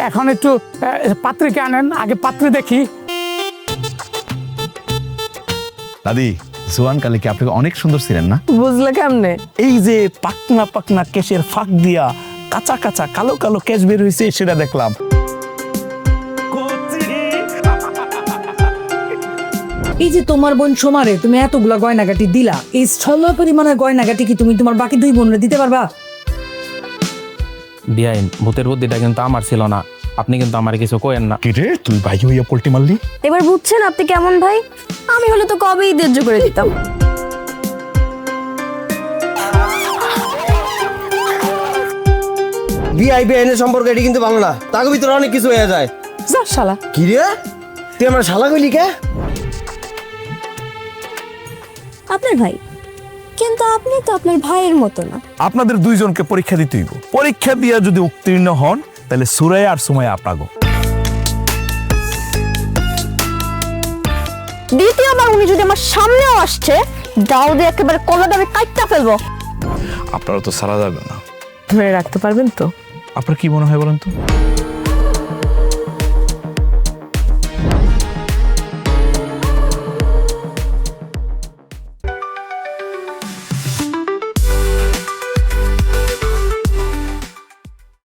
এখন একটু পাত্রীকে আনেন, আগে পাত্রী দেখি। দাদি, জোয়ান কালে কি আপনি অনেক সুন্দর ছিলেন না? বুঝলে কেমনে? এই যে পাকনা পাকনা কেশের ফাঁক দিয়া কাঁচা কাঁচা কালো কালো কেশ বের হয়েছে সেটা দেখলাম। এই যে তোমার বোন সোমারে তুমি এতগুলা গয়নাগাটি দিলা, এই স্থল পরিমাণের গয়নাগাটি কি তুমি তোমার বাকি দুই বোনরে দিতে পারবা? বিয়াইন, ভূতের বুদ্ধিটা কিন্তু আমার ছিল না, আপনি কিন্তু আমার কিছু কইেন না। কি রে, তুই ভাই হইয়া পোল্টি মারলি? এবার বুঝছেন আপনি কেমন ভাই? আমি হলে তো কবেই ধার্য করে দিতাম। ভিআইপি আইনের সম্পর্ক এটি কিন্তু ভালো না, তাকে ভিতরে অনেক কিছু হয়ে যায়। যা শালা। কি রে, তুই আমার শালা কইলি কে? আপনার ভাই, কিন্তু আপনি তো আপনার ভাইয়ের মতো না। আপনাদের দুইজনকে পরীক্ষা দিতে হইব। পরীক্ষা দিয়া যদি উত্তীর্ণ হন তাহলে সুরাইয়া আর সুমাইয়া আপনাগো। দ্বিতীয়বার উনি যদি আমার সামনেও আসছে, দাউদে একেবারে কলাটা আমি কাটটা ফেলবো। আপনারা তো সারা যাবে না। ধরে রাখতে পারবেন তো? আপনার কি মনে হয় বলেন তো?